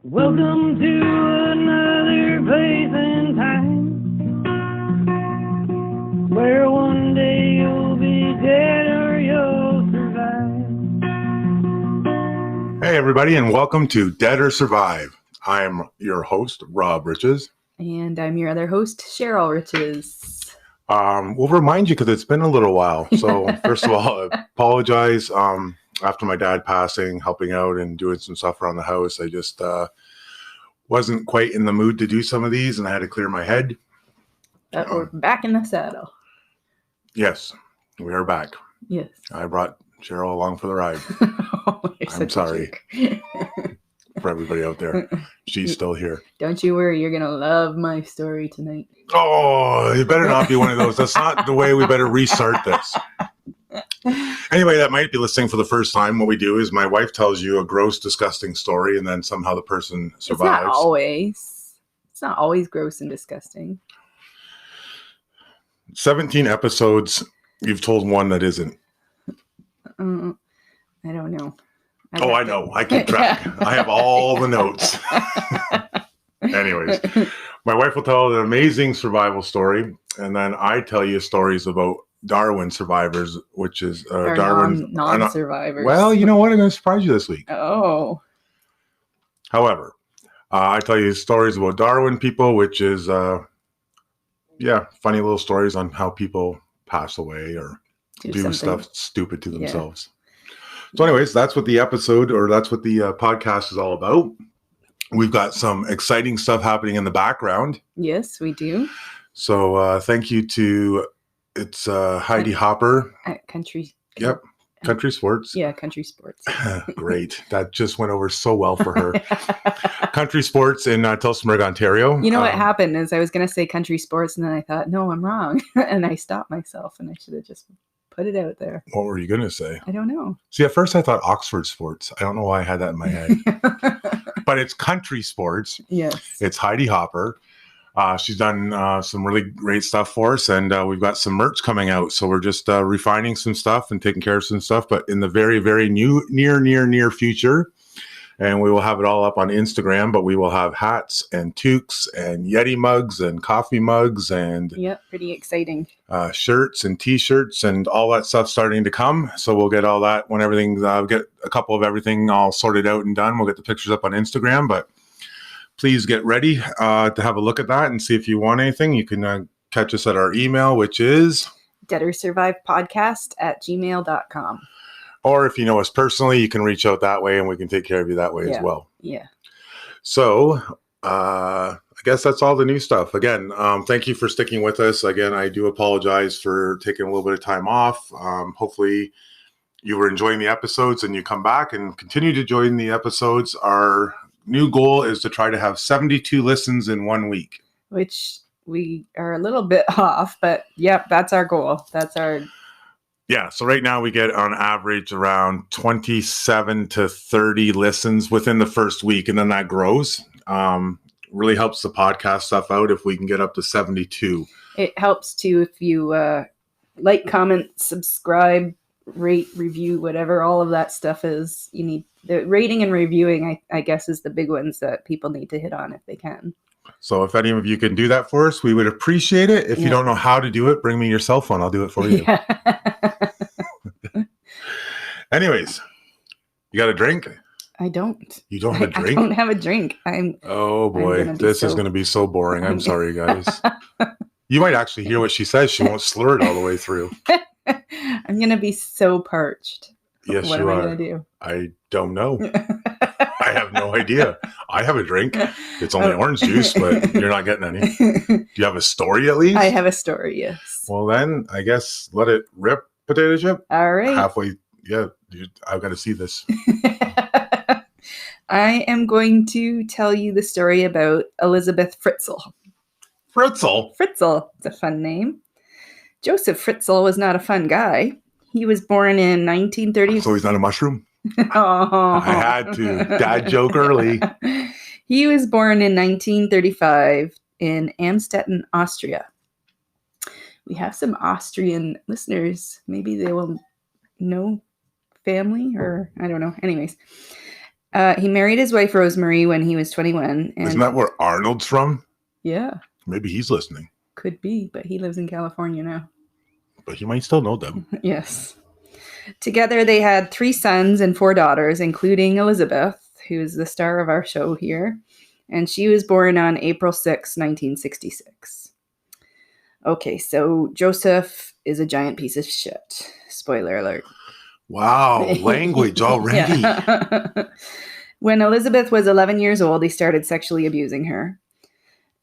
Welcome to another place and time where one day you'll be dead or you'll survive. Hey everybody, and welcome to Dead or Survive. I am your host, Rob Riches. And I'm your other host, Cheryl Riches. We'll remind you because it's been a little while. So first of all, I apologize. After my dad passing, helping out and doing some stuff around the house, I just wasn't quite in the mood to do some of these, and I had to clear my head. But we're back in the saddle. Yes, we are back. Yes. I brought Cheryl along for the ride. I'm sorry for everybody out there. She's still here. Don't you worry, you're going to love my story tonight. Oh, it better not be one of those. That's not the way we better restart this. Anyway, that might be listening for the first time. What we do is my wife tells you a gross, disgusting story, and then somehow the person survives. It's not always gross and disgusting. 17 episodes. You've told one that isn't. I don't know. I know. I keep track. I have all the notes. Anyways, my wife will tell an amazing survival story, and then I tell you stories about Darwin survivors, which is Darwin non-survivors. Well, you know what? I'm going to surprise you this week. Oh. However, I tell you stories about Darwin people, which is, funny little stories on how people pass away or do stuff stupid to themselves. So anyways, that's what the episode, or that's what the podcast is all about. We've got some exciting stuff happening in the background. Yes, we do. So thank you to Heidi Hopper. At Country. Yep. Country Sports. Yeah, Country Sports. Great. That just went over so well for her. Country Sports in Tillsonburg, Ontario. You know what happened is I was going to say Country Sports, and then I thought, no, I'm wrong. And I stopped myself, and I should have just put it out there. What were you going to say? I don't know. See, at first I thought Oxford Sports. I don't know why I had that in my head. But it's Country Sports. Yes. It's Heidi Hopper. She's done some really great stuff for us, and we've got some merch coming out. So we're just refining some stuff and taking care of some stuff, but in the very, very near future. And we will have it all up on Instagram, but we will have hats and toques and Yeti mugs and coffee mugs and pretty exciting. Shirts and T-shirts and all that stuff starting to come. So we'll get all that when everything, get a couple of everything all sorted out and done. We'll get the pictures up on Instagram, but please get ready to have a look at that and see if you want anything. You can catch us at our email, which is deadersurvivepodcast@gmail.com. Or if you know us personally, you can reach out that way and we can take care of you that way as well. Yeah. So I guess that's all the new stuff. Again, thank you for sticking with us. Again, I do apologize for taking a little bit of time off. Hopefully you were enjoying the episodes and you come back and continue to join the episodes. Our new goal is to try to have 72 listens in 1 week. Which we are a little bit off, but that's our goal. Yeah, so right now we get on average around 27 to 30 listens within the first week, and then that grows. Really helps the podcast stuff out if we can get up to 72. It helps too if you like, comment, subscribe, rate, review, whatever all of that stuff is. You need the rating and reviewing, I guess, is the big ones that people need to hit on if they can. So if any of you can do that for us, we would appreciate it. If you don't know how to do it, bring me your cell phone. I'll do it for you. Yeah. Anyways, you got a drink? I don't. You don't have a drink? I don't have a drink. Oh boy, this is going to be so boring. I'm sorry, guys. You might actually hear what she says. She won't slur it all the way through. I'm going to be so parched. Yes, what you am are. I going to do? I don't know. I have no idea. I have a drink. It's only orange juice, but you're not getting any. Do you have a story at least? I have a story, yes. Well, then I guess let it rip, potato chip. All right. Halfway. Yeah, dude, I've got to see this. I am going to tell you the story about Elisabeth Fritzl. Fritzl? Fritzl. It's a fun name. Joseph Fritzl was not a fun guy. He was born in 1930. So he's not a mushroom? Oh. I had to. Dad joke early. He was born in 1935 in Amstetten, Austria. We have some Austrian listeners. Maybe they will know family, or I don't know. Anyways, He married his wife Rosemary when he was 21. And Isn't that where Arnold's from? yeah, Maybe he's listening. could be, but he lives in California now. But he might still know them. Yes. Together, they had 3 sons and 4 daughters, including Elisabeth, who is the star of our show here. And she was born on April 6, 1966. Okay, so Joseph is a giant piece of shit. Spoiler alert. Wow, language already. Yeah. When Elisabeth was 11 years old, he started sexually abusing her.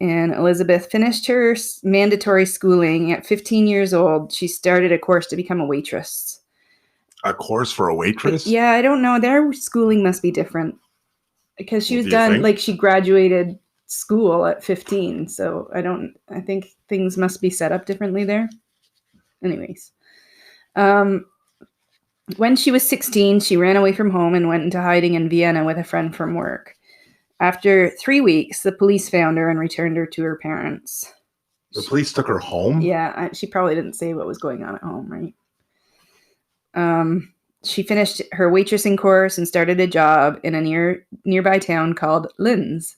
And Elisabeth finished her mandatory schooling at 15 years old. She started a course to become a waitress. A course for a waitress? Yeah, I don't know. Their schooling must be different. Because she was Do you done, think? like she graduated school at 15. So I think things must be set up differently there. Anyways. When she was 16, she ran away from home and went into hiding in Vienna with a friend from work. After 3 weeks, the police found her and returned her to her parents. The police took her home? Yeah, she probably didn't say what was going on at home, right? She finished her waitressing course and started a job in a nearby town called Linz.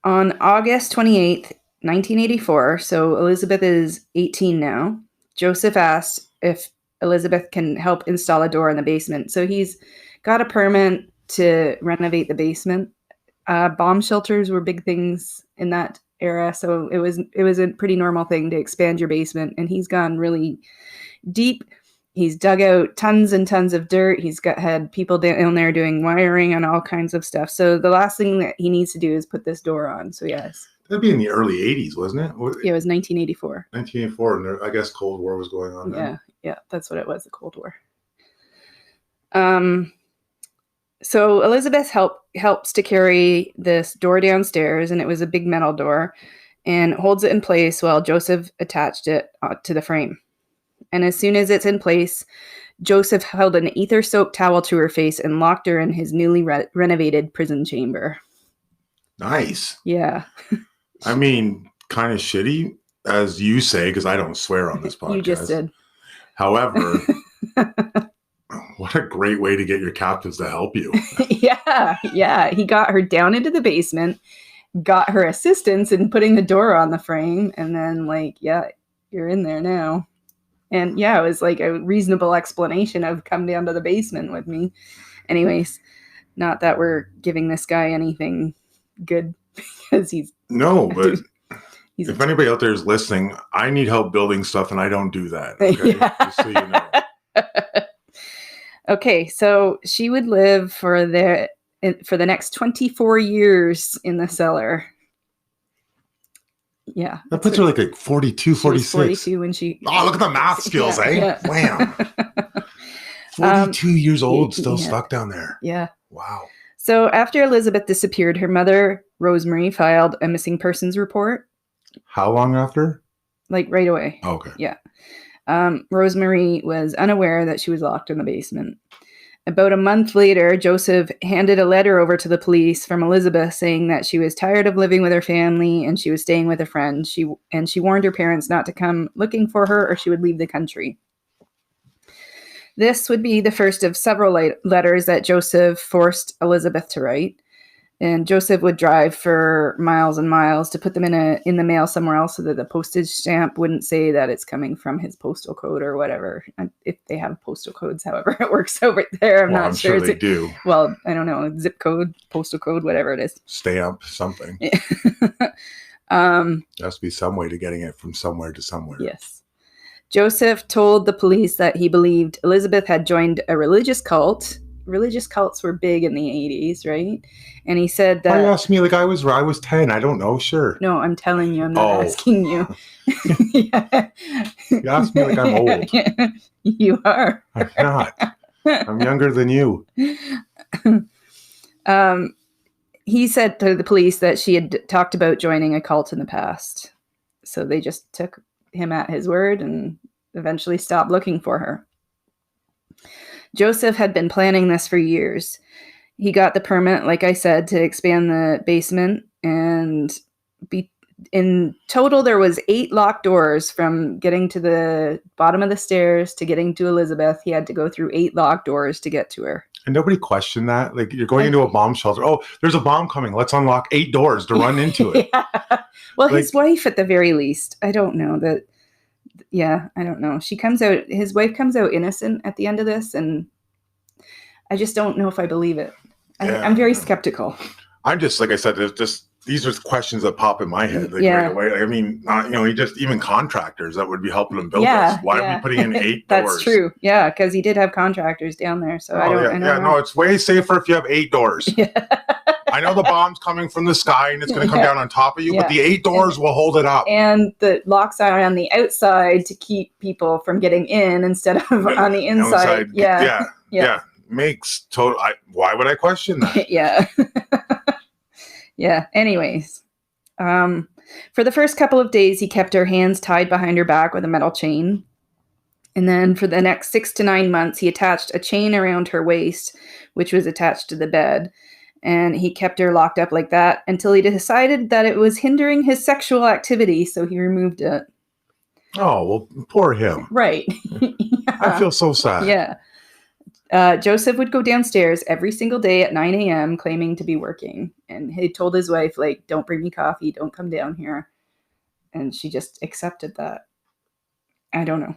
On August 28th, 1984, so Elisabeth is 18 now, Joseph asked if Elisabeth can help install a door in the basement. So he's got a permit to renovate the basement. Bomb shelters were big things in that era, so it was a pretty normal thing to expand your basement. And he's gone really deep. He's dug out tons and tons of dirt. He's had people down there doing wiring and all kinds of stuff. So the last thing that he needs to do is put this door on. So yes, that'd be in the early 80s, wasn't it? Yeah, it was 1984. 1984, and I guess Cold War was going on then. Yeah, that's what it was, the Cold War. So Elisabeth helps to carry this door downstairs, and it was a big metal door, and holds it in place while Joseph attached it to the frame. And as soon as it's in place, Joseph held an ether-soaked towel to her face and locked her in his newly renovated prison chamber. Nice. Yeah. I mean, kind of shitty, as you say, because I don't swear on this podcast. You just did. However, what a great way to get your captives to help you. Yeah. He got her down into the basement, got her assistance in putting the door on the frame, and then you're in there now. And yeah, it was like a reasonable explanation of come down to the basement with me. Anyways, not that we're giving this guy anything good because he's... No, but if anybody out there is listening, I need help building stuff and I don't do that. Okay? Yeah. Just so you know. Okay, so she would live for the next 24 years in the cellar. Yeah. That puts her like 42, 46. 42 when she... Oh, look at the math skills, yeah. Wham. 42 years old, still stuck down there. Yeah. Wow. So after Elisabeth disappeared, her mother, Rosemary, filed a missing persons report. How long after? Like right away. Oh, okay. Yeah. Rosemary was unaware that she was locked in the basement. About a month later, Joseph handed a letter over to the police from Elisabeth saying that she was tired of living with her family and she was staying with a friend. She warned her parents not to come looking for her or she would leave the country. This would be the first of several letters that Joseph forced Elisabeth to write. And Joseph would drive for miles and miles to put them in the mail somewhere else so that the postage stamp wouldn't say that it's coming from his postal code or whatever. If they have postal codes, however it works over there, I'm not sure. I'm sure they do. Well, I don't know, zip code, postal code, whatever it is. Stamp, something. There has to be some way to getting it from somewhere to somewhere. Yes. Joseph told the police that he believed Elisabeth had joined a religious cult. Religious cults were big in the 80s, right? And he said that... Why you asked me like I was 10. I don't know. Sure. No, I'm telling you. I'm not asking you. Yeah. You asked me like I'm old. You are. I'm not. I'm younger than you. He said to the police that she had talked about joining a cult in the past. So they just took him at his word and eventually stopped looking for her. Joseph had been planning this for years. He got the permit, like I said, to expand the basement, and in total there was 8 locked doors from getting to the bottom of the stairs to getting to Elisabeth. He had to go through 8 locked doors to get to her. And nobody questioned that. Like, you're going into a bomb shelter. Oh, there's a bomb coming. Let's unlock 8 doors to run into it. Yeah. Well, his wife, at the very least, I don't know that. Yeah, I don't know. His wife comes out innocent at the end of this, and I just don't know if I believe it. I'm very skeptical. I'm just, like I said, these are questions that pop in my head right away. I mean, even contractors that would be helping him build this. Why are we putting in 8 doors? That's true. Yeah, because he did have contractors down there. So I don't know. No, it's way safer if you have 8 doors. Yeah. I know the bomb's coming from the sky and it's going to come down on top of you, but the 8 doors will hold it up. And the locks are on the outside to keep people from getting in instead of on the inside. Yeah. Makes total. Why would I question that? Yeah. Yeah. Anyways, for the first couple of days, he kept her hands tied behind her back with a metal chain. And then for the next 6 to 9 months, he attached a chain around her waist, which was attached to the bed. And he kept her locked up like that until he decided that it was hindering his sexual activity. So he removed it. Oh, well, poor him. Right. I feel so sad. Yeah. Joseph would go downstairs every single day at 9 a.m. claiming to be working. And he told his wife, like, don't bring me coffee. Don't come down here. And she just accepted that. I don't know.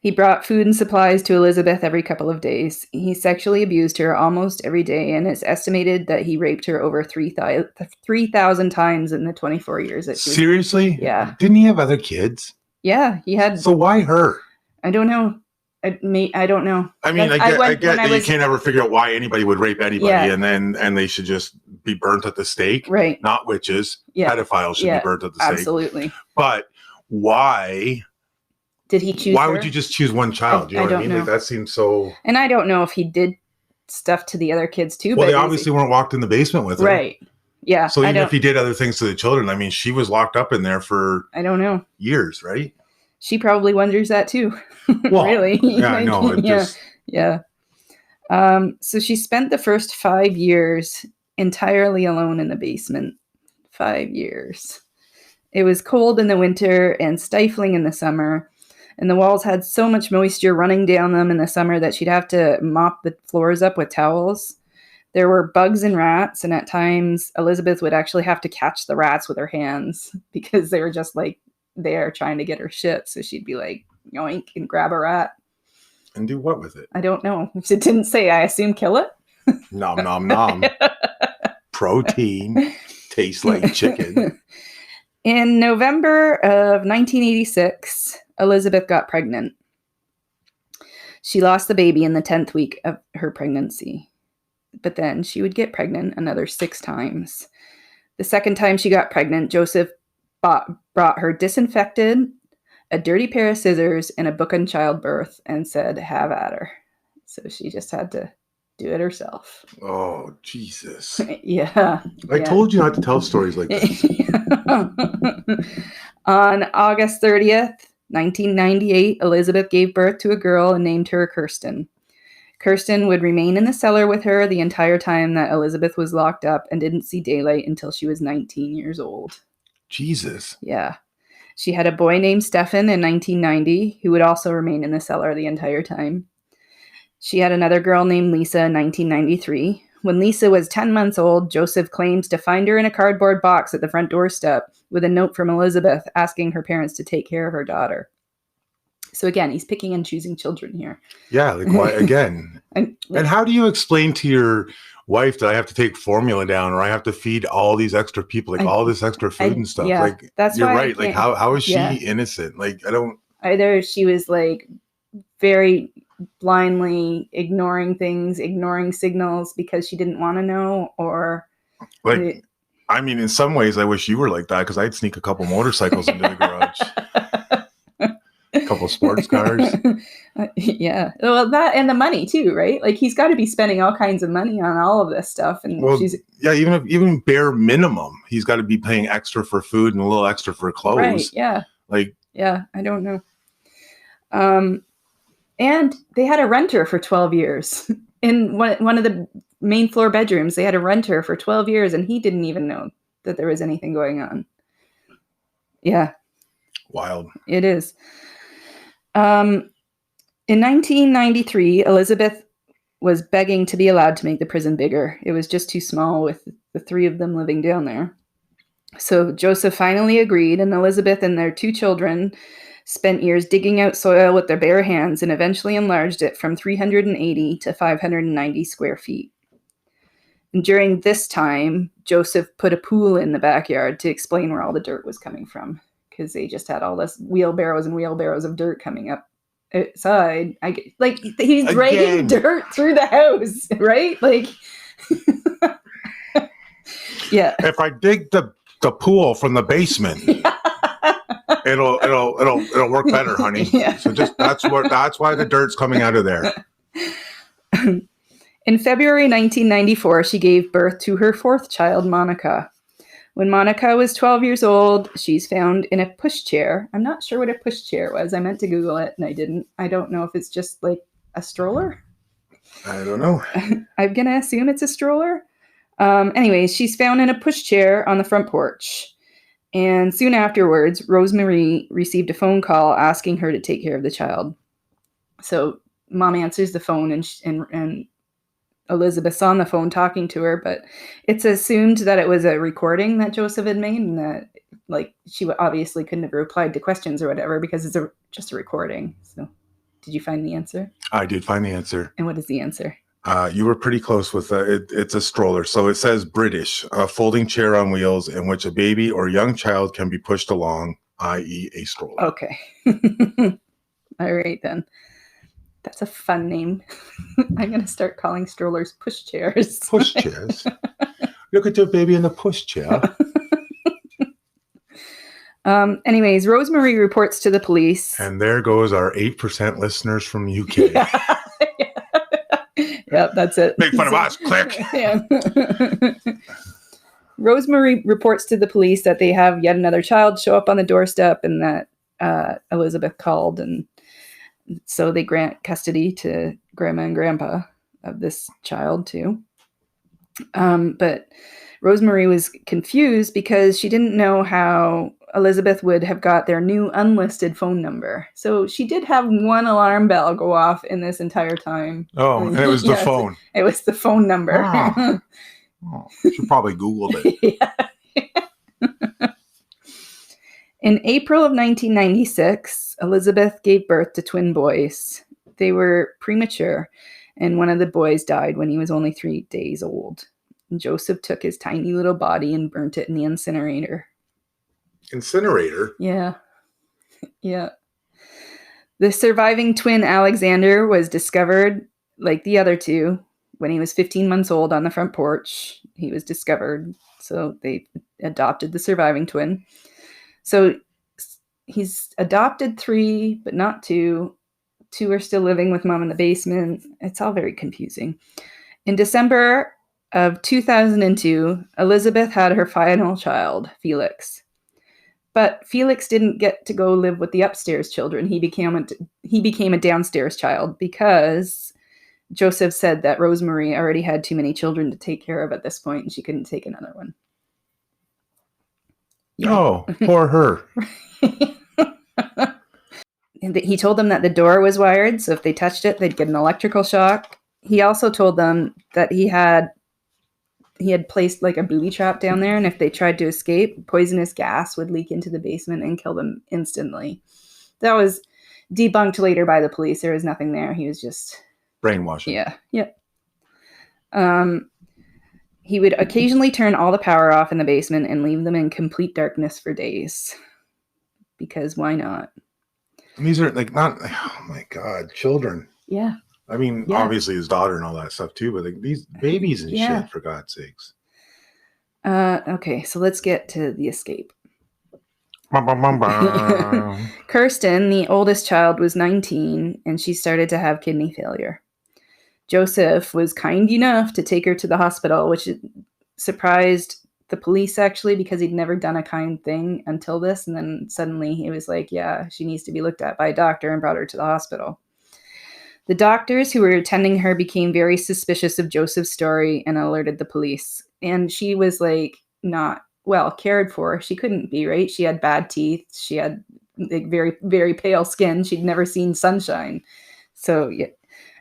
He brought food and supplies to Elisabeth every couple of days. He sexually abused her almost every day, and it's estimated that he raped her over 3,000 times in the 24 years that she was. Seriously? Yeah. Didn't he have other kids? Yeah, he had. So why her? I don't know. I don't know. I mean, I get that you can't ever figure out why anybody would rape anybody, and they should just be burnt at the stake. Right. Not witches. Yeah. Pedophiles should be burnt at the stake. Absolutely. But why did he choose? Why would you just choose one child? You know what I mean? Like, that seems so. And I don't know if he did stuff to the other kids too. Well, they obviously weren't locked in the basement with her. Right. Yeah. So even if he did other things to the children, I mean, she was locked up in there for I don't know years, right? She probably wonders that too. Well, really? Yeah, I know. Yeah. So she spent the first 5 years entirely alone in the basement. 5 years. It was cold in the winter and stifling in the summer. And the walls had so much moisture running down them in the summer that she'd have to mop the floors up with towels. There were bugs and rats, and at times Elisabeth would actually have to catch the rats with her hands because they were just like there trying to get her shit. So she'd be like, yoink, and grab a rat. And do what with it? I don't know. It didn't say. I assume kill it. Nom, nom, nom. Protein. Tastes like chicken. In November of 1986, Elisabeth got pregnant. She lost the baby in the 10th week of her pregnancy. But then she would get pregnant another 6 times. The second time she got pregnant, Joseph brought her disinfected, a dirty pair of scissors, and a book on childbirth and said, have at her. So she just had to do it herself. Oh, Jesus. Yeah. I told you not to tell stories like this. On August 30th, 1998, Elisabeth gave birth to a girl and named her Kirsten. Kirsten would remain in the cellar with her the entire time that Elisabeth was locked up and didn't see daylight until she was 19 years old. Jesus. Yeah. She had a boy named Stefan in 1990 who would also remain in the cellar the entire time. She had another girl named Lisa in 1993. When Lisa was 10 months old, Joseph claims to find her in a cardboard box at the front doorstep with a note from Elisabeth asking her parents to take care of her daughter. So again, he's picking and choosing children here. Yeah, like why again? And how do you explain to your wife that I have to take formula down or I have to feed all these extra people, like all this extra food and stuff? Yeah, like that's you're right. Like how is she innocent? Like I don't. Either she was like very blindly ignoring things, ignoring signals because she didn't want to know, or like. I mean, in some ways, I wish you were like that because I'd sneak a couple motorcycles into the garage. A couple sports cars. Yeah. Well, that and the money too, right? Like he's got to be spending all kinds of money on all of this stuff. And even bare minimum, he's got to be paying extra for food and a little extra for clothes. Right. Yeah. I don't know. And they had a renter for 12 years in one of the main floor bedrooms. They had a renter for 12 years and he didn't even know that there was anything going on. Yeah. Wild. It is. In 1993, Elisabeth was begging to be allowed to make the prison bigger. It was just too small with the 3 of them living down there. So Joseph finally agreed, and Elisabeth and their 2 children spent years digging out soil with their bare hands and eventually enlarged it from 380 to 590 square feet. And during this time, Joseph put a pool in the backyard to explain where all the dirt was coming from, because they just had all this wheelbarrows and wheelbarrows of dirt coming up outside. Like, he's dragging dirt through the house, right? Like, yeah. If I dig the pool from the basement, it'll work better, honey. Yeah. So that's why the dirt's coming out of there. In February 1994, she gave birth to her 4th child, Monica. When Monica was 12 years old, she's found in a pushchair. I'm not sure what a pushchair was. I meant to Google it and I didn't. I don't know if it's just like a stroller. I don't know. I'm going to assume it's a stroller. Anyways, she's found in a pushchair on the front porch. And soon afterwards, Rosemary received a phone call asking her to take care of the child. So Mom answers the phone and Elizabeth's on the phone talking to her, but it's assumed that it was a recording that Joseph had made, and that, like, she obviously couldn't have replied to questions or whatever because it's just a recording. So did you find the answer? I did find the answer. And what is the answer? You were pretty close with it's a stroller. So it says British, a folding chair on wheels in which a baby or young child can be pushed along, i.e. a stroller. Okay. All right, then. That's a fun name. I'm going to start calling strollers pushchairs. Pushchairs? Look at your baby in the pushchair. Anyways, Rosemary reports to the police. And there goes our 8% listeners from UK. Yep, that's it. Make fun of us. Click. Yeah. Rosemary reports to the police that they have yet another child show up on the doorstep, and that Elisabeth called, and so they grant custody to Grandma and Grandpa of this child too. But Rosemary was confused because she didn't know how Elisabeth would have got their new unlisted phone number. So she did have one alarm bell go off in this entire time. Oh, and it was the phone. It was the phone number. Oh, she probably Googled it. Yeah. In April of 1996, Elisabeth gave birth to twin boys. They were premature, and one of the boys died when he was only 3 days old. Joseph took his tiny little body and burnt it in the incinerator. Incinerator? Yeah. Yeah. The surviving twin Alexander was discovered, like the other 2, when he was 15 months old on the front porch. He was discovered, so they adopted the surviving twin. So he's adopted 3, but not 2. 2 are still living with Mom in the basement. It's all very confusing. In December of 2002, Elisabeth had her final child, Felix. But Felix didn't get to go live with the upstairs children. He became a downstairs child because Joseph said that Rosemary already had too many children to take care of at this point, and she couldn't take another one. Yeah. Oh, poor her. He told them that the door was wired, so if they touched it, they'd get an electrical shock. He also told them that he had placed like a booby trap down there, and if they tried to escape, poisonous gas would leak into the basement and kill them instantly. That was debunked later by the police. There was nothing there. He was just brainwashing. Yeah. Yep. He would occasionally turn all the power off in the basement and leave them in complete darkness for days. Because why not? And these are like not, oh my God, children. Yeah. I mean, obviously his daughter and all that stuff too, but like these babies and shit, for God's sakes. Okay, so let's get to the escape. Kirsten, the oldest child, was 19, and she started to have kidney failure. Joseph was kind enough to take her to the hospital, which surprised the police, actually, because he'd never done a kind thing until this. And then suddenly he was like, yeah, she needs to be looked at by a doctor, and brought her to the hospital. The doctors who were attending her became very suspicious of Joseph's story and alerted the police. And she was like not well cared for. She couldn't be, right? She had bad teeth. She had like very, very pale skin. She'd never seen sunshine. So yeah.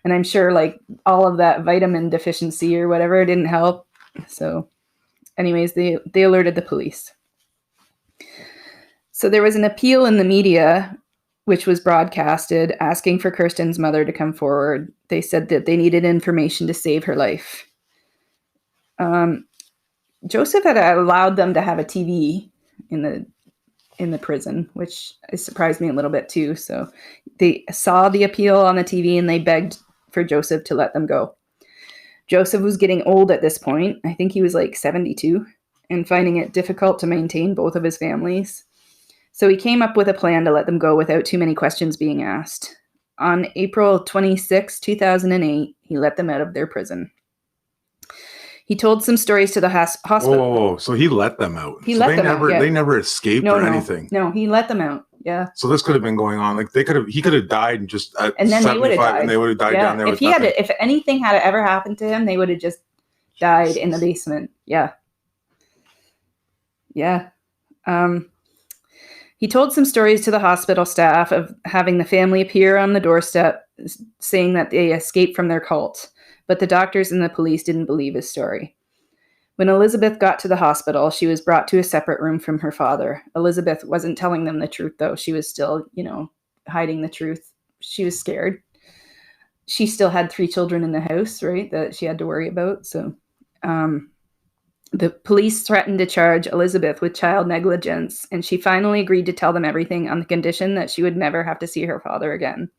And I'm sure like all of that vitamin deficiency or whatever didn't help. So anyways, they alerted the police. So there was an appeal in the media, which was broadcasted, asking for Kirsten's mother to come forward. They said that they needed information to save her life. Joseph had allowed them to have a TV in the prison, which surprised me a little bit too. So they saw the appeal on the TV and they begged for Joseph to let them go. Joseph was getting old at this point. I think he was like 72 and finding it difficult to maintain both of his families. So he came up with a plan to let them go without too many questions being asked. On April 26, 2008, he let them out of their prison. He told some stories to the hospital. Oh, so he let them out. He let them out, yeah. They never escaped anything. No, he let them out. Yeah. So this could have been going on. Like he could have died and just at and then 75, they would have died. And they would have died down there. If anything had ever happened to him, they would have just died in the basement. Yeah. Yeah. He told some stories to the hospital staff of having the family appear on the doorstep saying that they escaped from their cult, but the doctors and the police didn't believe his story. When Elisabeth got to the hospital, she was brought to a separate room from her father. Elisabeth wasn't telling them the truth, though. She was still, hiding the truth. She was scared. She still had 3 children in the house, right, that she had to worry about. So the police threatened to charge Elisabeth with child negligence, and she finally agreed to tell them everything on the condition that she would never have to see her father again.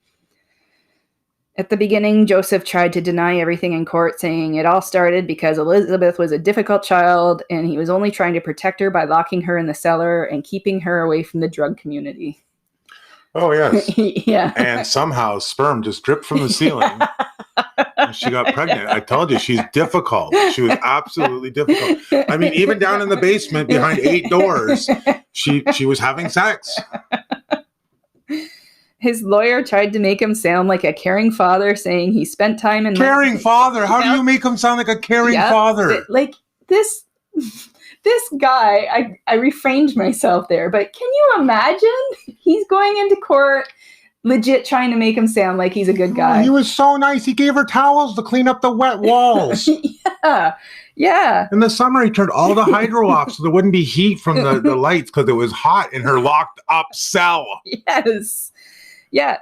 At the beginning, Joseph tried to deny everything in court, saying it all started because Elisabeth was a difficult child, and he was only trying to protect her by locking her in the cellar and keeping her away from the drug community. Oh, yes. Yeah. And somehow sperm just dripped from the ceiling. She got pregnant. I told you, she's difficult. She was absolutely difficult. I mean, even down in the basement behind 8 doors, she was having sex. His lawyer tried to make him sound like a caring father, saying he spent time in... Caring father? How do you make him sound like a caring father? Like, this guy, I refrained myself there, but can you imagine? He's going into court... legit trying to make him sound like he's a good guy. Oh, he was so nice. He gave her towels to clean up the wet walls. Yeah. In the summer, he turned all the hydro off so there wouldn't be heat from the lights because it was hot in her locked up cell. Yes. Yeah.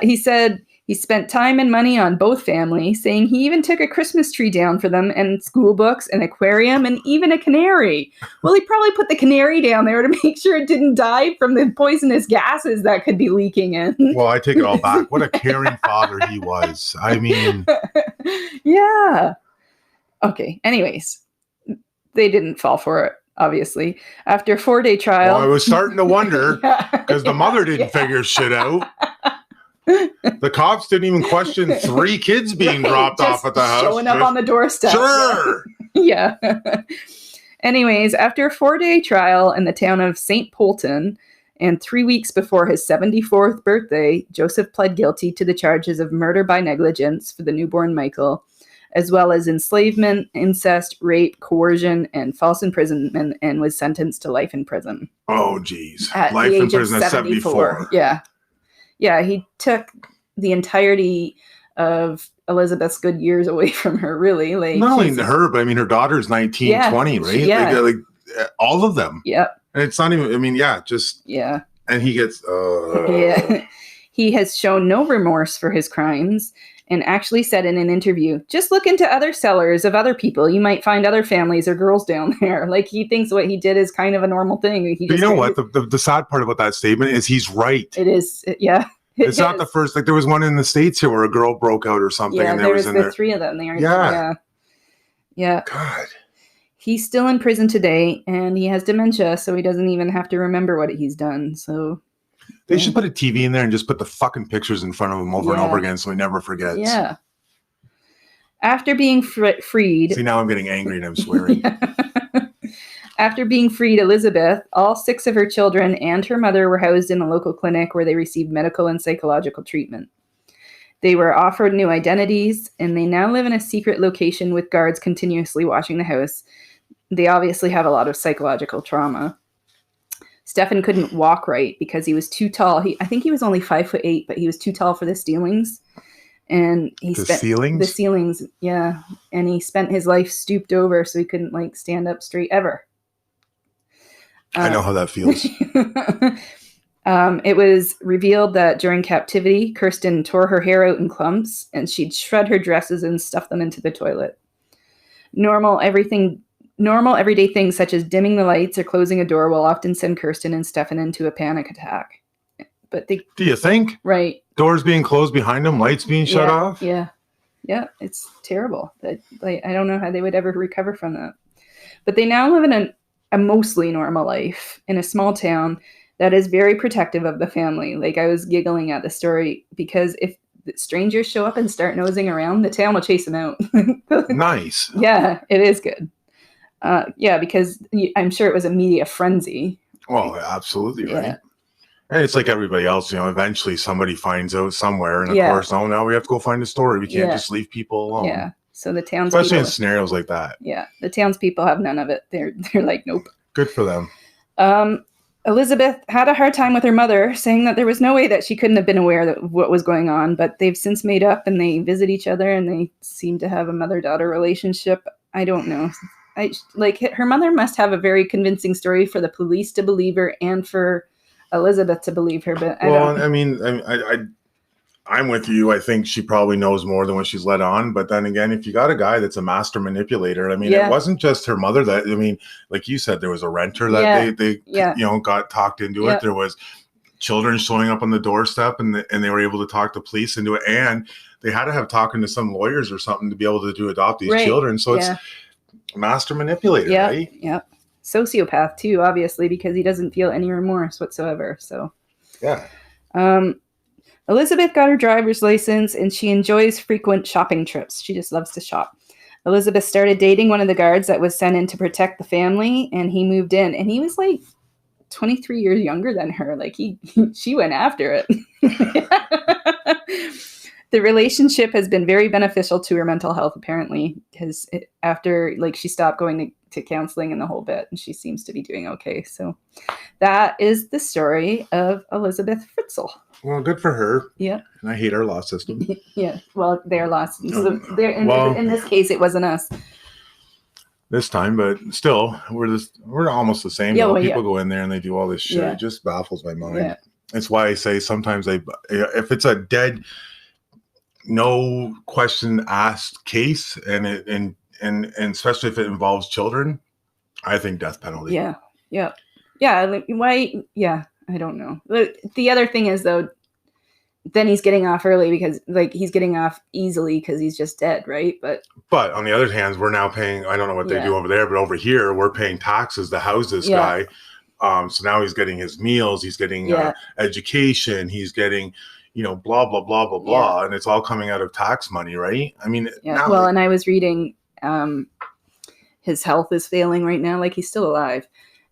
He said he spent time and money on both families, saying he even took a Christmas tree down for them and school books, an aquarium, and even a canary. Well, he probably put the canary down there to make sure it didn't die from the poisonous gases that could be leaking in. Well, I take it all back. What a caring father he was. I mean... Yeah. Okay. Anyways, they didn't fall for it, obviously. After a 4-day trial... Well, I was starting to wonder, because the mother didn't figure shit out. The cops didn't even question 3 kids being dropped off at the house. Showing up on the doorstep. Sure. Yeah. Anyways, after a 4-day trial in the town of St. Polton, and 3 weeks before his 74th birthday, Joseph pled guilty to the charges of murder by negligence for the newborn Michael, as well as enslavement, incest, rape, coercion, and false imprisonment, and was sentenced to life in prison. Oh, geez. Life in prison at 74. Yeah. Yeah, he took the entirety of Elisabeth's good years away from her, really. Like, not only her, but I mean, her daughter's 19, 20, right? Yeah. Like all of them. Yep. And it's not even, I mean, just. Yeah. And he gets. Yeah. He has shown no remorse for his crimes and actually said in an interview, just look into other cellars of other people. You might find other families or girls down there. Like, he thinks what he did is kind of a normal thing. But you know what? The sad part about that statement is he's right. It is. Yeah. It's not the first. Like, there was one in the States here where a girl broke out or something. Yeah, and there was in there 3 of them there. Yeah. Yeah. God. He's still in prison today, and he has dementia, so he doesn't even have to remember what he's done. So they should put a TV in there and just put the fucking pictures in front of him over and over again so he never forgets. Yeah. After being freed... See, now I'm getting angry and I'm swearing. After being freed, Elisabeth, all 6 of her children and her mother were housed in a local clinic where they received medical and psychological treatment. They were offered new identities, and they now live in a secret location with guards continuously watching the house. They obviously have a lot of psychological trauma. Stefan couldn't walk right because he was too tall. I think he was only 5'8", but he was too tall for the ceilings. And he The spent ceilings? the ceilings, yeah. And he spent his life stooped over, so he couldn't like stand up straight ever. I know how that feels. It was revealed that during captivity, Kirsten tore her hair out in clumps, and she'd shred her dresses and stuff them into the toilet. Normal everyday things such as dimming the lights or closing a door will often send Kirsten and Stefan into a panic attack. But they, Do you think? right. Doors being closed behind them, lights being shut off? Yeah. Yeah, it's terrible. I don't know how they would ever recover from that. But they now live in a mostly normal life in a small town that is very protective of the family. Like, I was giggling at the story because if strangers show up and start nosing around, the town will chase them out. Nice. Yeah, it is good. Yeah, because I'm sure it was a media frenzy. Well, absolutely, Yeah. right? And it's like everybody else, eventually somebody finds out somewhere. And of Yeah. course, now we have to go find a story. We can't Yeah. just leave people alone. Yeah. So the townspeople, Especially in scenarios like that. yeah, the townspeople have none of it. They're like, nope. Good for them. Elizabeth had a hard time with her mother, saying that there was no way that she couldn't have been aware of what was going on, but they've since made up and they visit each other and they seem to have a mother-daughter relationship. I don't know. Her mother must have a very convincing story for the police to believe her and for Elizabeth to believe her, but I'm with you. I think she probably knows more than what she's let on. But then again, if you got a guy that's a master manipulator, it wasn't just her mother that, like you said, there was a renter that they got talked into it. There was children showing up on the doorstep and they were able to talk the police into it. And they had to have talking to some lawyers or something to be able to adopt these children. So it's master manipulator, right? Yeah. Sociopath too, obviously, because he doesn't feel any remorse whatsoever. So yeah. Elizabeth got her driver's license and she enjoys frequent shopping trips. She just loves to shop. Elizabeth started dating one of the guards that was sent in to protect the family, and he moved in, and he was like 23 years younger than her. Like she went after it. The relationship has been very beneficial to her mental health, apparently, because after she stopped going to counseling and the whole bit, and she seems to be doing okay. So that is the story of Elisabeth Fritzl. Well, good for her. Yeah. And I hate our law system. Yeah. Well, their law system. So in this case, it wasn't us. This time, but still, we're almost the same. Yeah, people go in there and they do all this shit. It just baffles my mind. Yeah. That's why I say sometimes if it's a dead, no question asked case, and especially if it involves children, I think death penalty. Yeah. Why? Yeah, I don't know. The other thing is, though, then he's getting off early because he's getting off easily because he's just dead, right? But on the other hand, we're now paying. I don't know what they do over there, but over here we're paying taxes to house this guy. So now he's getting his meals, he's getting education, he's getting blah, blah, blah, blah, blah. And it's all coming out of tax money, right? Now, and I was reading his health is failing right now. He's still alive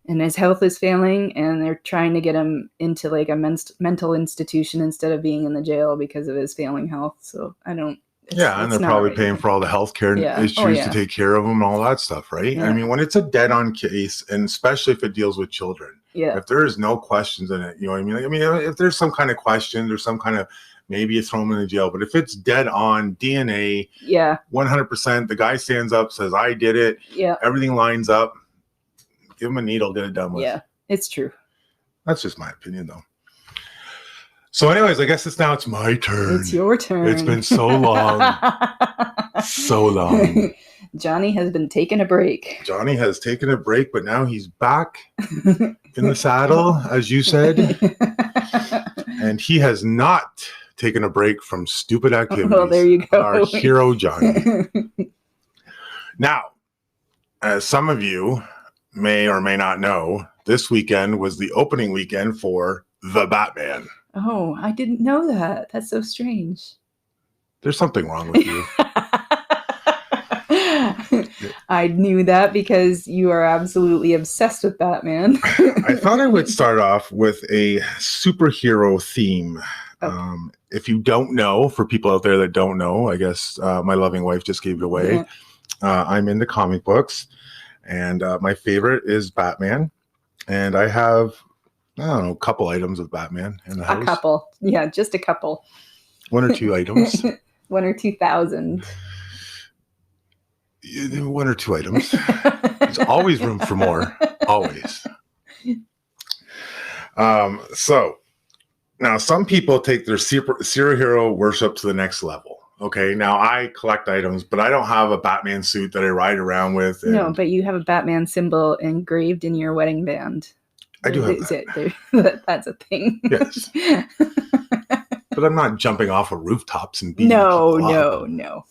and his health is failing, and they're trying to get him into a mental institution instead of being in the jail because of his failing health. So I don't. And they're probably paying for all the healthcare issues to take care of them and all that stuff, right? Yeah. When it's a dead-on case, and especially if it deals with children, if there is no questions in it, you know what I mean? If there's some kind of questions or some kind of, maybe you throw them in the jail, but if it's dead-on DNA, 100%, the guy stands up, says, I did it, everything lines up, give him a needle, get it done with. Yeah, it's true. That's just my opinion, though. So anyways, I guess it's my turn. It's your turn. It's been so long. So long. Johnny has been taking a break. Johnny has taken a break, but now he's back in the saddle, as you said. And he has not taken a break from stupid activities. Well, there you go. Our hero, Johnny. Now, as some of you may or may not know, this weekend was the opening weekend for The Batman. Oh, I didn't know that. That's so strange. There's something wrong with you. I knew that because you are absolutely obsessed with Batman. I thought I would start off with a superhero theme. Okay. If you don't know, for people out there that don't know, I guess my loving wife just gave it away. Yeah. I'm into comic books, and my favorite is Batman. And I have, I don't know, a couple items of Batman in the house. A couple. Yeah, just a couple. One or two items. 1 or 2,000? 1 or 2 items. There's always room for more. Always. So now some people take their superhero worship to the next level. Okay, now I collect items, but I don't have a Batman suit that I ride around with. No, but you have a Batman symbol engraved in your wedding band. I do have that. That's a thing. Yes. But I'm not jumping off of rooftops and beating people up. No.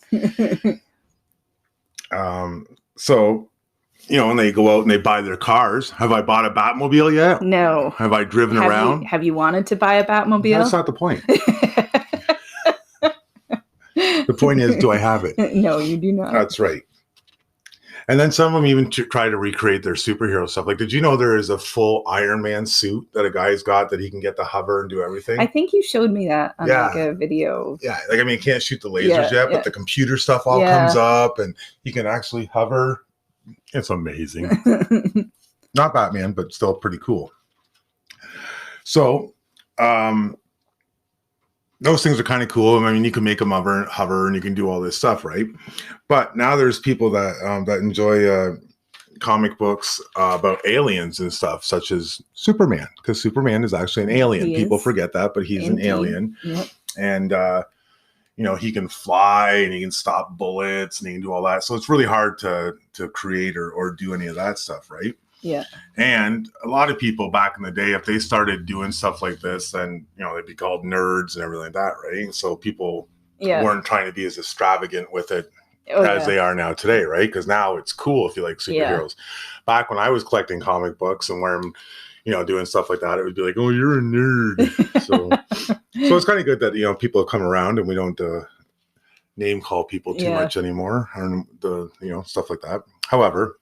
So, when they go out and they buy their cars, have I bought a Batmobile yet? No. Have I driven around? Have you wanted to buy a Batmobile? That's not the point. The point is, do I have it? No, you do not. That's right. And then some of them even try to recreate their superhero stuff. Like, did you know there is a full Iron Man suit that a guy's got that he can get to hover and do everything? I think you showed me that on like a video. Yeah, you can't shoot the lasers yet, but the computer stuff all comes up and you can actually hover. It's amazing. Not Batman, but still pretty cool. So, those things are kind of cool. I mean, you can make them hover, and you can do all this stuff, right? But now there's people that enjoy comic books about aliens and stuff, such as Superman, because Superman is actually an alien. People forget that, but he's an alien. Yep. And, he can fly and he can stop bullets and he can do all that. So it's really hard to create or do any of that stuff, right? Yeah. And a lot of people back in the day, if they started doing stuff like this, then, they'd be called nerds and everything like that, right? So people weren't trying to be as extravagant with it as they are now today, right? Because now it's cool if you like superheroes. Back when I was collecting comic books and wearing, doing stuff like that, it would be like, oh, you're a nerd. So it's kind of good that, people have come around and we don't name call people too much anymore, or stuff like that. However,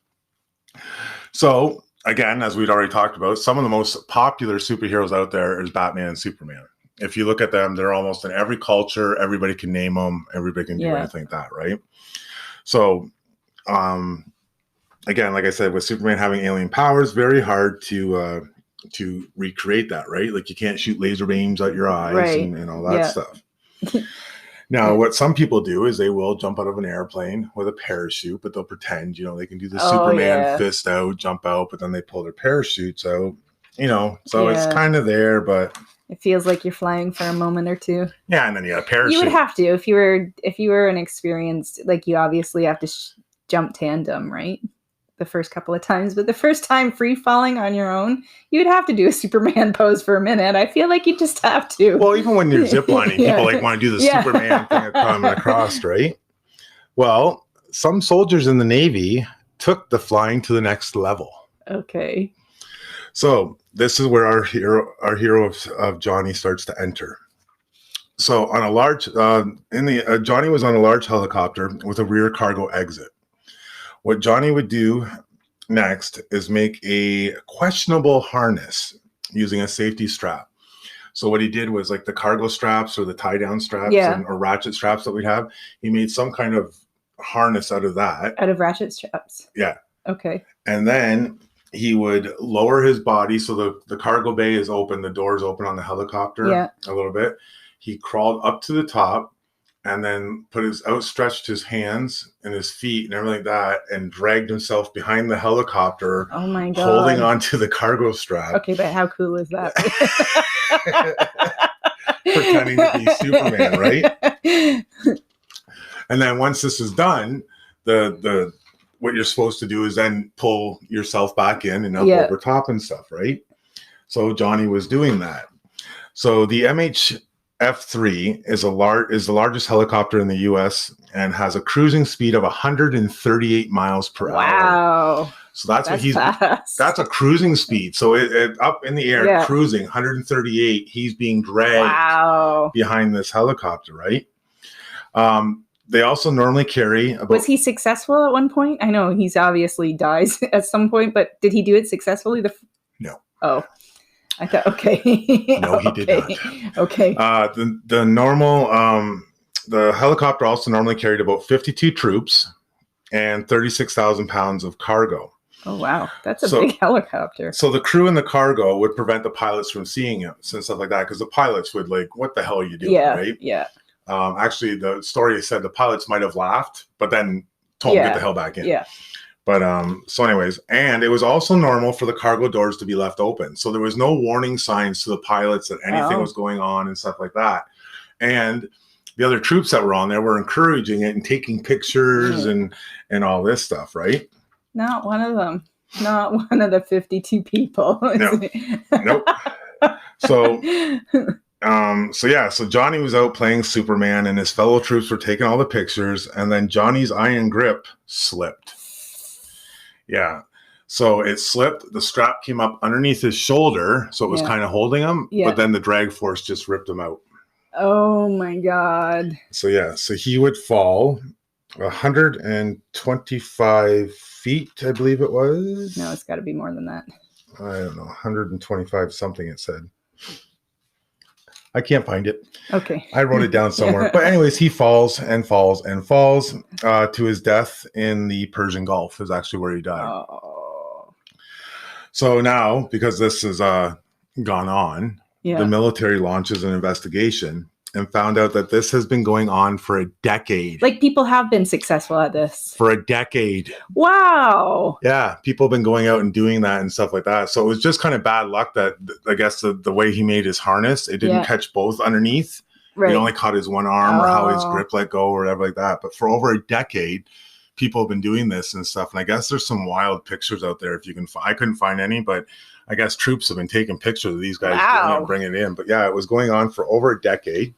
so again, as we'd already talked about, some of the most popular superheroes out there is Batman and Superman. If you look at them, they're almost in every culture. Everybody can name them. Everybody can do anything like that, right? So, again, like I said, with Superman having alien powers, very hard to recreate that, right? Like you can't shoot laser beams out your eyes and all that stuff. Now, what some people do is they will jump out of an airplane with a parachute, but they'll pretend, they can do the Superman fist out, jump out, but then they pull their parachutes out, so it's kind of there, but it feels like you're flying for a moment or two. Yeah, and then you got a parachute. You would have to if you were an experienced, like you obviously have to jump tandem, right? The first couple of times, but the first time free falling on your own, you'd have to do a Superman pose for a minute. I feel like you just have to. Well, even when you're ziplining, people want to do the Superman thing coming across, right? Well, some soldiers in the Navy took the flying to the next level. Okay. So this is where our hero of Johnny starts to enter. So on a large, Johnny was on a large helicopter with a rear cargo exit. What Johnny would do next is make a questionable harness using a safety strap. So what he did was like the cargo straps or the tie-down straps or ratchet straps that we have, he made some kind of harness out of that. Out of ratchet straps? Yeah. Okay. And then he would lower his body so the cargo bay is open, the doors open on the helicopter a little bit. He crawled up to the top and then outstretched his hands and his feet and everything like that and dragged himself behind the helicopter. Oh my God. Holding onto the cargo strap. Okay, but how cool is that? Pretending to be Superman, right? And then once this is done, the what you're supposed to do is then pull yourself back in and up over top and stuff, right? So Johnny was doing that. So the MH-F3 is the largest helicopter in the U.S. and has a cruising speed of 138 miles per hour. Wow. So that's a cruising speed. So it up in the air, cruising 138. He's being dragged behind this helicopter, right? They also normally carry Was he successful at one point? I know he's obviously dies at some point, but did he do it successfully? No. Oh. I thought, okay. No, he did not. Okay. The normal, the helicopter also normally carried about 52 troops and 36,000 pounds of cargo. Oh, wow. That's a big helicopter. So the crew and the cargo would prevent the pilots from seeing him and stuff like that, because the pilots would like, what the hell are you doing, right? Yeah. Actually, the story said the pilots might have laughed, but then told them get the hell back in. Yeah. But so anyways, and it was also normal for the cargo doors to be left open. So there was no warning signs to the pilots that anything was going on and stuff like that. And the other troops that were on there were encouraging it and taking pictures and all this stuff, right? Not one of them. Not one of the 52 people. No. Nope. So Johnny was out playing Superman and his fellow troops were taking all the pictures, and then Johnny's iron grip slipped. Yeah. So it slipped. The strap came up underneath his shoulder, so it was kind of holding him, but then the drag force just ripped him out. Oh my God. So he would fall 125 feet, I believe it was. No, it's got to be more than that. I don't know, 125 something it said. I can't find it. Okay. I wrote it down somewhere. But anyways, he falls and falls and falls to his death in the Persian Gulf is actually where he died. Oh. So now, because this has gone on, the military launches an investigation and found out that this has been going on for a decade. Like, people have been successful at this. For a decade. Wow. Yeah, people have been going out and doing that and stuff like that. So it was just kind of bad luck that, I guess, the way he made his harness, it didn't catch both underneath. Right. It only caught his one arm or how his grip let go or whatever like that. But for over a decade, people have been doing this and stuff. And I guess there's some wild pictures out there if you can find. I couldn't find any, but I guess troops have been taking pictures of these guys doing it and bringing it in. But yeah, it was going on for over a decade.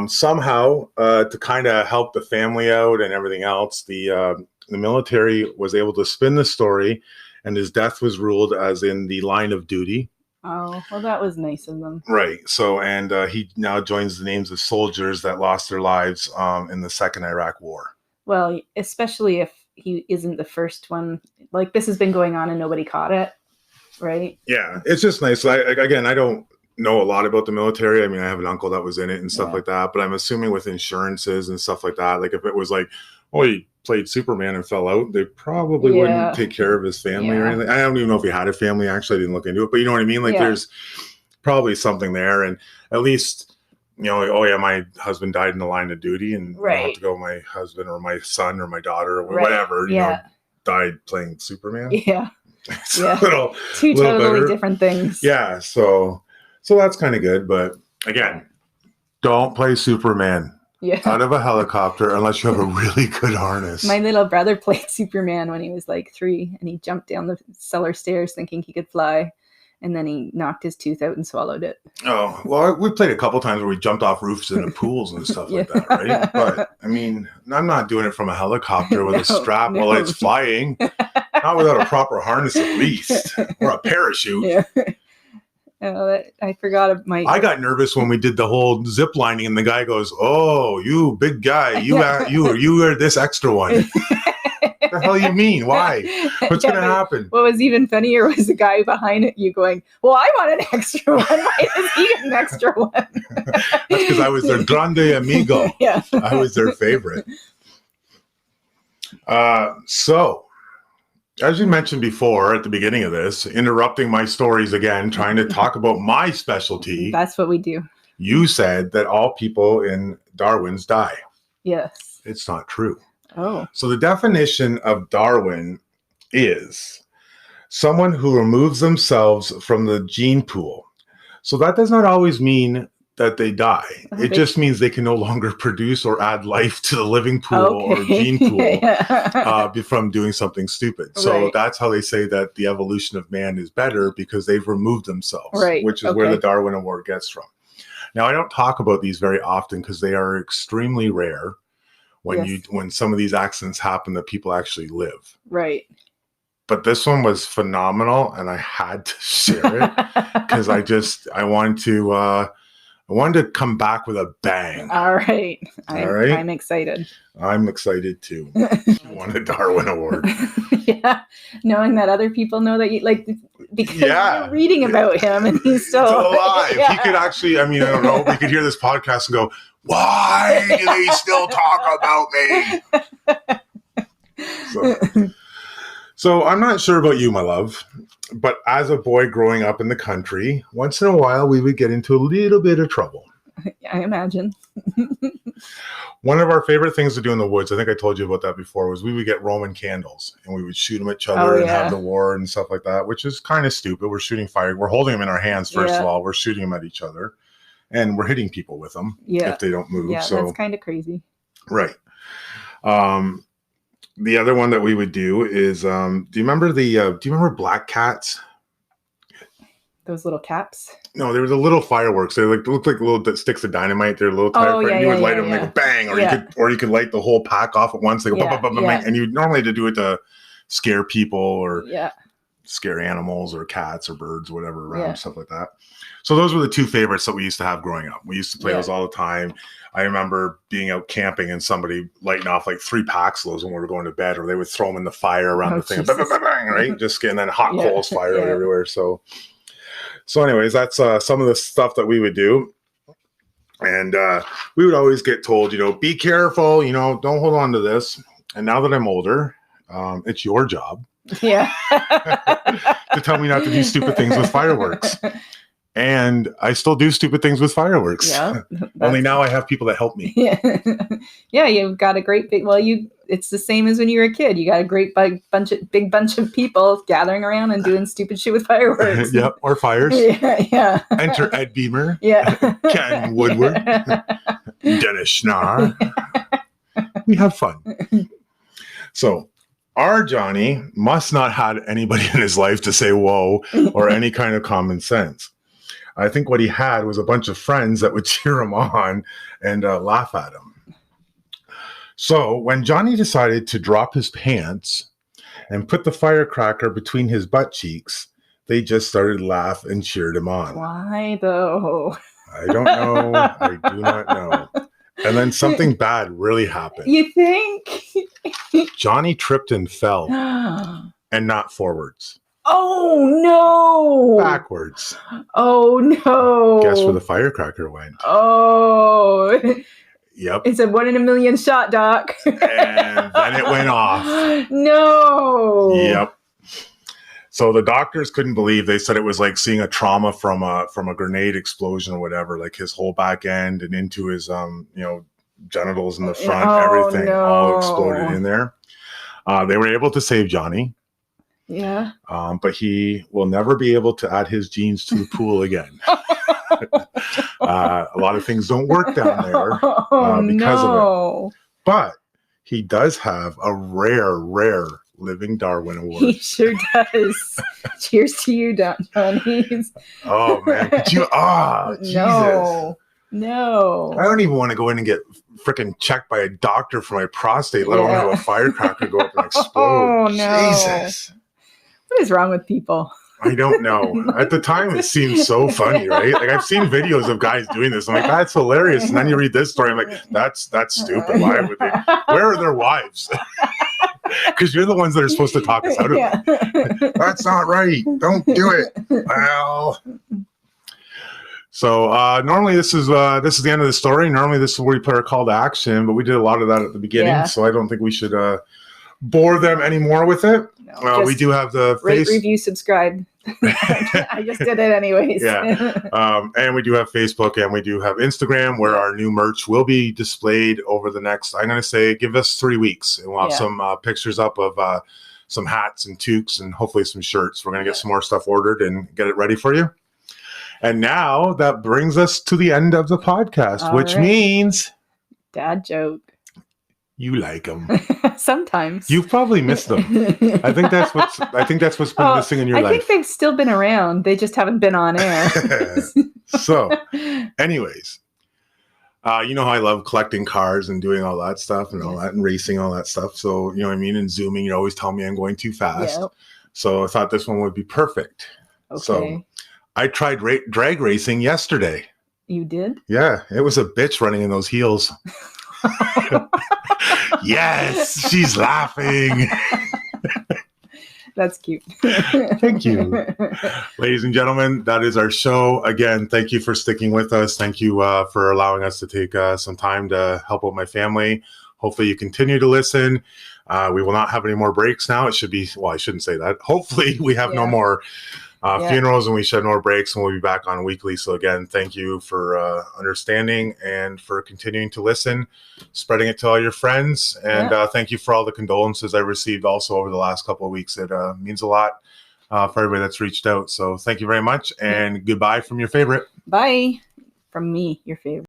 Somehow, to kind of help the family out and everything else, the military was able to spin the story, and his death was ruled as in the line of duty. Oh, well, that was nice of them. Right. So, and he now joins the names of soldiers that lost their lives in the Second Iraq War. Well, especially if he isn't the first one. Like, this has been going on and nobody caught it, right? Yeah, it's just nice. I don't know a lot about the military. I mean, I have an uncle that was in it and stuff like that, but I'm assuming with insurances and stuff like that, like if it was like, oh, he played Superman and fell out, they probably wouldn't take care of his family or anything. I don't even know if he had a family. Actually, I didn't look into it, but you know what I mean? Like there's probably something there, and at least, you know, like, oh yeah, my husband died in the line of duty, and I have to go my husband or my son or my daughter or whatever, you know, died playing Superman. Yeah. It's a little, two totally different things. Yeah. So that's kind of good. But again, don't play Superman out of a helicopter unless you have a really good harness. My little brother played Superman when he was like 3, and he jumped down the cellar stairs thinking he could fly. And then he knocked his tooth out and swallowed it. Oh, well, we played a couple times where we jumped off roofs into pools and stuff like that, right? But, I mean, I'm not doing it from a helicopter with a strap while it's flying. Not without a proper harness at least. Or a parachute. Yeah. I forgot I got nervous when we did the whole zip lining, and the guy goes, "Oh, you big guy, you are this extra one." What the hell you mean? Why? What's going to happen? What was even funnier was the guy behind it, you going, "Well, I want an extra one. Why does he get an extra one?" That's because I was their grande amigo. Yeah, I was their favorite. So, as you mentioned before at the beginning of this, interrupting my stories again, trying to talk about my specialty. That's what we do. You said that all people in Darwin's die. Yes. It's not true. Oh. So the definition of Darwin is someone who removes themselves from the gene pool. So that does not always mean that they die. It just means they can no longer produce or add life to the living pool or gene pool from doing something stupid. So that's how they say that the evolution of man is better, because they've removed themselves, which is where the Darwin Award gets from. Now, I don't talk about these very often because they are extremely rare when some of these accidents happen that people actually live. Right. But this one was phenomenal, and I had to share it because I wanted to come back with a bang. All right. I'm excited. I'm excited too. You won a Darwin Award. Yeah. Knowing that other people know that you like, because you're reading about him and he's still alive. He could actually, I mean, I don't know, we could hear this podcast and go, why do they still talk about me? So I'm not sure about you, my love, but as a boy growing up in the country, once in a while we would get into a little bit of trouble. I imagine. One of our favorite things to do in the woods, I think I told you about that before, was we would get Roman candles and we would shoot them at each other and have the war and stuff like that, which is kind of stupid. We're shooting fire. We're holding them in our hands, first of all. We're shooting them at each other and we're hitting people with them if they don't move. Yeah, so that's kind of crazy. Right. The other one that we would do is, do you remember black cats? Those little caps? No, there was a little fireworks. They looked like little sticks of dynamite. They're a little tight. You would light them and they go bang, or you could light the whole pack off at once. They go and you normally had to do it to scare people or scare animals or cats or birds or whatever around, stuff like that. So those were the two favorites that we used to have growing up. We used to play those all the time. I remember being out camping and somebody lighting off like 3 packs of those when we were going to bed, or they would throw them in the fire around the thing, bang, bang, bang, right? Just getting then hot coals fire out everywhere. So anyways, that's some of the stuff that we would do. And we would always get told, be careful, don't hold on to this. And now that I'm older, it's your job to tell me not to do stupid things with fireworks. And I still do stupid things with fireworks. Yeah. Only now I have people that help me. Yeah, you've got a great big, it's the same as when you were a kid. You got a great big bunch of people gathering around and doing stupid shit with fireworks. Or fires. Yeah. Enter Ed Beamer. Yeah. Ken Woodward. Dennis Schnarr. We have fun. So our Johnny must not have anybody in his life to say whoa or any kind of common sense. I think what he had was a bunch of friends that would cheer him on and laugh at him. So when Johnny decided to drop his pants and put the firecracker between his butt cheeks, they just started to laugh and cheered him on. Why though? I don't know. I do not know. And then something bad really happened. You think? Johnny tripped and fell and not forwards. Oh, no. Backwards. Oh, no. Guess where the firecracker went? Oh. Yep. It's a 1 in a million shot, Doc. And then it went off. No. Yep. So the doctors couldn't believe. They said it was like seeing a trauma from a grenade explosion or whatever, like his whole back end and into his genitals in the front, everything all exploded in there. They were able to save Johnny. Yeah. But he will never be able to add his jeans to the pool again. A lot of things don't work down there because of it. But he does have a rare living Darwin Award. He sure does. Cheers to you, Johnny. Oh, man. Jesus. No. I don't even want to go in and get freaking checked by a doctor for my prostate, let alone have a firecracker go up and explode. Oh, no. Jesus. What is wrong with people? I don't know. At the time, it seemed so funny, right? Like, I've seen videos of guys doing this. I'm like, that's hilarious. And then you read this story, I'm like, that's stupid. Why would they? Where are their wives? Because you're the ones that are supposed to talk us out of it. That's not right. Don't do it. Well. So normally this is the end of the story. Normally this is where we put our call to action, but we did a lot of that at the beginning, so I don't think we should bore them anymore with it. No, we do have the rate, review, subscribe. I just did it anyways. And we do have Facebook and we do have Instagram where our new merch will be displayed over the next, I'm going to say, give us 3 weeks. And we'll have some pictures up of some hats and toques and hopefully some shirts. We're going to get some more stuff ordered and get it ready for you. And now that brings us to the end of the podcast, which means dad joke. You like them. Sometimes. You've probably missed them. I think that's what's been missing in your life. I think they've still been around. They just haven't been on air. So, anyways, you know how I love collecting cars and doing all that stuff and all that and racing, all that stuff. So, you know what I mean? And zooming, you always tell me I'm going too fast. Yep. So I thought this one would be perfect. Okay. So I tried drag racing yesterday. You did? Yeah. It was a bitch running in those heels. Yes, she's laughing. That's cute. Thank you. Ladies and gentlemen, that is our show. Again, thank you for sticking with us. Thank you for allowing us to take some time to help out my family. Hopefully you continue to listen. We will not have any more breaks now. It should be, well, I shouldn't say that. Hopefully we have no more funerals, and we should have more breaks, and we'll be back on weekly. So again, thank you for understanding and for continuing to listen, spreading it to all your friends, and thank you for all the condolences I received also over the last couple of weeks. It means a lot for everybody that's reached out. So thank you very much, and goodbye from your favorite. Bye from me, your favorite.